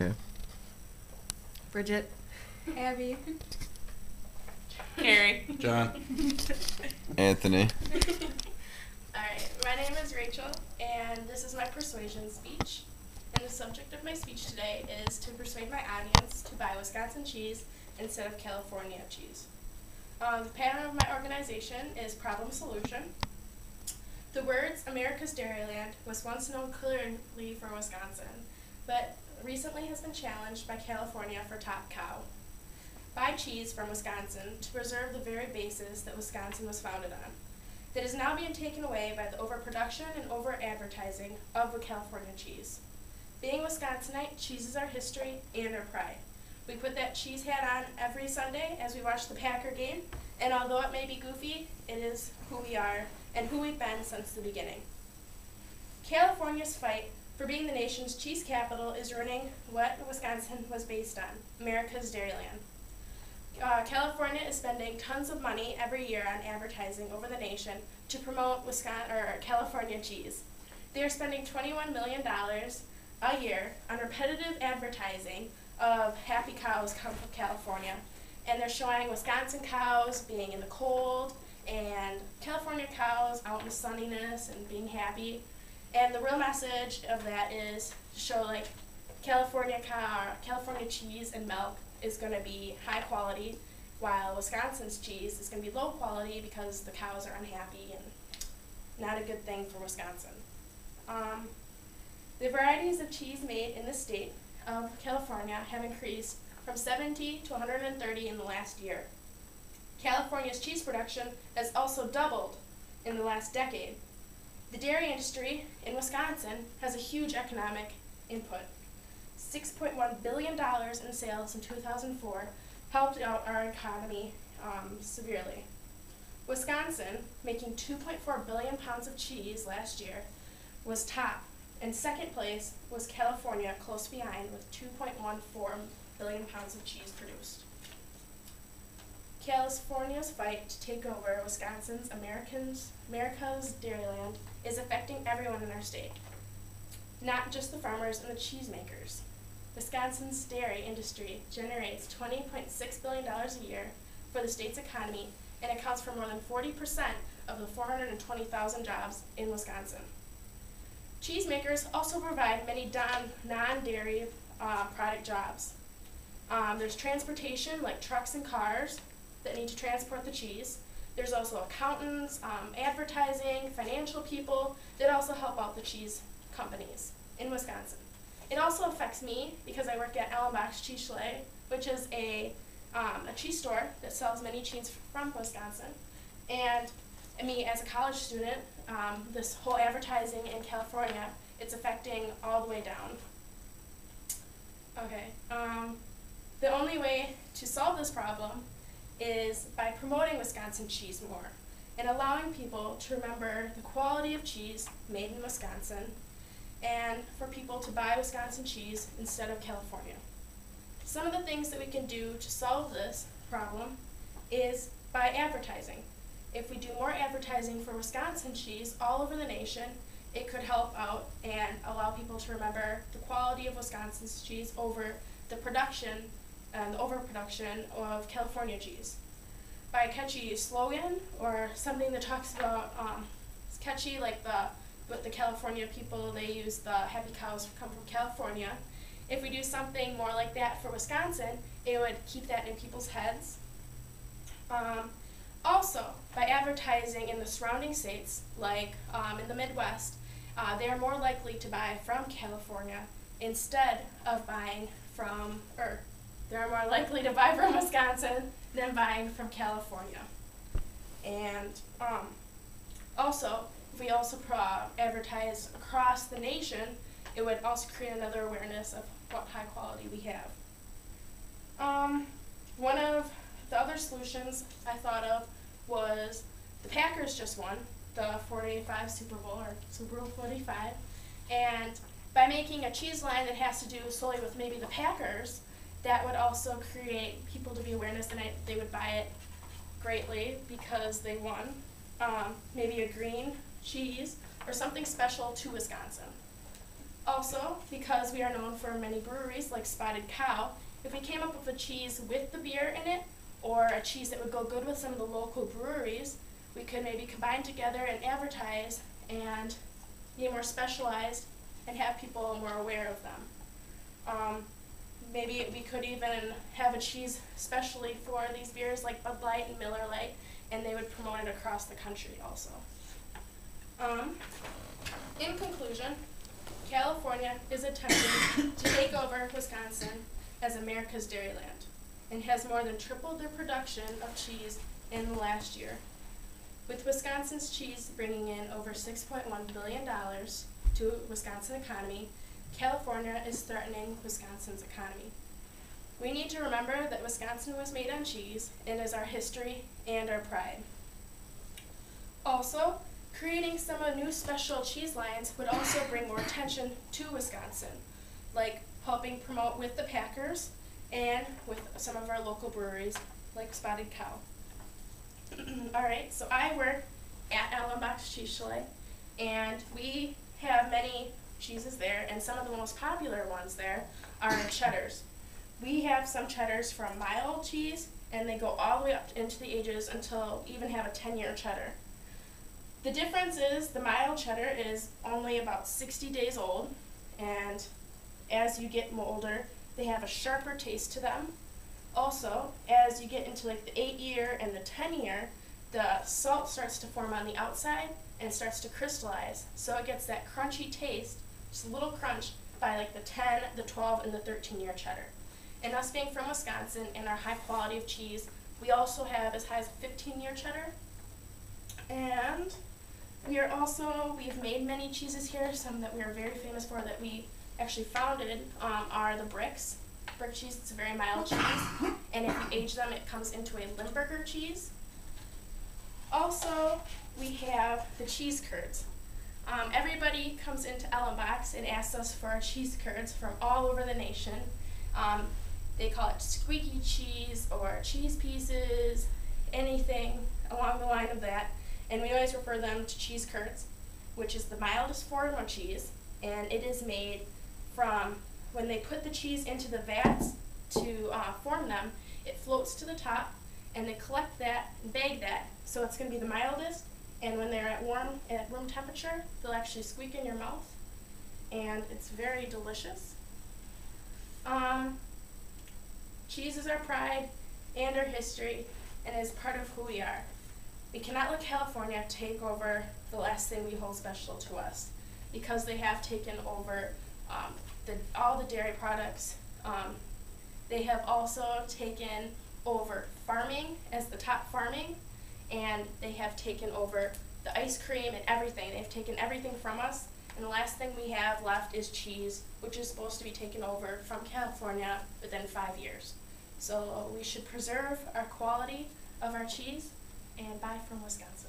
Okay. Bridget. Abby. Carrie. John. Anthony. Alright, my name is Rachel, and this is my persuasion speech. And the subject of my speech today is to persuade my audience to buy Wisconsin cheese instead of California cheese. The pattern of my organization is problem solution. The words America's Dairyland was once known clearly for Wisconsin, but recently has been challenged by California for top cow. Buy cheese from Wisconsin to preserve the very basis that Wisconsin was founded on, that is now being taken away by the overproduction and over-advertising of the California cheese. Being Wisconsinite, cheese is our history and our pride. We put that cheese hat on every Sunday as we watch the Packer game, and although it may be goofy, it is who we are and who we've been since the beginning. California's fight for being the nation's cheese capital is ruining what Wisconsin was based on, America's Dairyland. California is spending tons of money every year on advertising over the nation to promote California cheese. They are spending $21 million a year on repetitive advertising of happy cows come from California. And they're showing Wisconsin cows being in the cold and California cows out in the sunniness and being happy. And the real message of that is to show like California cheese and milk is going to be high quality, while Wisconsin's cheese is going to be low quality because the cows are unhappy and not a good thing for Wisconsin. The varieties of cheese made in the state of California have increased from 70 to 130 in the last year. California's cheese production has also doubled in the last decade. The dairy industry in Wisconsin has a huge economic input. $6.1 billion in sales in 2004 helped out our economy severely. Wisconsin, making 2.4 billion pounds of cheese last year, was top, and second place was California, close behind, with 2.14 billion pounds of cheese produced. California's fight to take over Wisconsin's America's Dairyland is affecting everyone in our state, not just the farmers and the cheesemakers. Wisconsin's dairy industry generates $20.6 billion a year for the state's economy and accounts for more than 40% of the 420,000 jobs in Wisconsin. Cheesemakers also provide many non-dairy product jobs. There's transportation, like trucks and cars, that need to transport the cheese. There's also accountants, advertising, financial people that also help out the cheese companies in Wisconsin. It also affects me because I work at Allenbach's Cheese Chalet, which is a cheese store that sells many cheese from Wisconsin. And me as a college student, this whole advertising in California, it's affecting all the way down. Okay, the only way to solve this problem is by promoting Wisconsin cheese more and allowing people to remember the quality of cheese made in Wisconsin and for people to buy Wisconsin cheese instead of California. Some of the things that we can do to solve this problem is by advertising. If we do more advertising for Wisconsin cheese all over the nation, it could help out and allow people to remember the quality of Wisconsin's cheese over the production and the overproduction of California cheese. By a catchy slogan or something that talks about, it's catchy, like the California people, they use the happy cows come from California. If we do something more like that for Wisconsin, it would keep that in people's heads. Also, by advertising in the surrounding states, like in the Midwest, they are more likely to buy from California instead of buying from, or they're more likely to buy from Wisconsin than buying from California. And also, if we also advertise across the nation, it would also create another awareness of what high quality we have. One of the other solutions I thought of was the Packers just won the 45 Super Bowl, or Super Bowl 45, and by making a cheese line that has to do solely with maybe the Packers, that would also create people to be awareness, and they would buy it greatly because they won. Maybe a green cheese or something special to Wisconsin. Also, because we are known for many breweries like Spotted Cow, if we came up with a cheese with the beer in it, or a cheese that would go good with some of the local breweries, we could maybe combine together and advertise and be more specialized and have people more aware of them. Maybe we could even have a cheese specially for these beers like Bud Light and Miller Lite, and they would promote it across the country also. In conclusion, California is attempting to take over Wisconsin as America's dairyland and has more than tripled their production of cheese in the last year. With Wisconsin's cheese bringing in over $6.1 billion to Wisconsin economy, California is threatening Wisconsin's economy. We need to remember that Wisconsin was made on cheese and is our history and our pride. Also, creating some new special cheese lines would also bring more attention to Wisconsin, like helping promote with the Packers and with some of our local breweries like Spotted Cow. Alright, so I work at Allenbach's Cheese Chalet, and we have many cheeses there, and some of the most popular ones there are cheddars. We have some cheddars from mild cheese, and they go all the way up into the ages until we even have a 10-year cheddar. The difference is the mild cheddar is only about 60 days old, and as you get older, they have a sharper taste to them. Also, as you get into like the 8-year and the 10-year, the salt starts to form on the outside and starts to crystallize, so it gets that crunchy taste, just a little crunch, by like the 10, the 12, and the 13-year cheddar. And us being from Wisconsin and our high quality of cheese, we also have as high as a 15-year cheddar. And we've made many cheeses here. Some that we are very famous for that we actually founded are the Bricks. Brick cheese, it's a very mild cheese, and if you age them, it comes into a Limburger cheese. Also, we have the cheese curds. Everybody comes into Ellenbach's and asks us for our cheese curds from all over the nation. They call it squeaky cheese or cheese pieces, anything along the line of that, and we always refer them to cheese curds, which is the mildest form of cheese, and it is made from when they put the cheese into the vats to form them, it floats to the top, and they collect that and bag that, so it's going to be the mildest, and when they're at room temperature, they'll actually squeak in your mouth, and it's very delicious. Cheese is our pride and our history, and is part of who we are. We cannot let California take over the last thing we hold special to us, because they have taken over all the dairy products. They have also taken over farming as the top farming, and they have taken over the ice cream and everything. They've taken everything from us, and the last thing we have left is cheese, which is supposed to be taken over from California within 5 years. So we should preserve our quality of our cheese and buy from Wisconsin.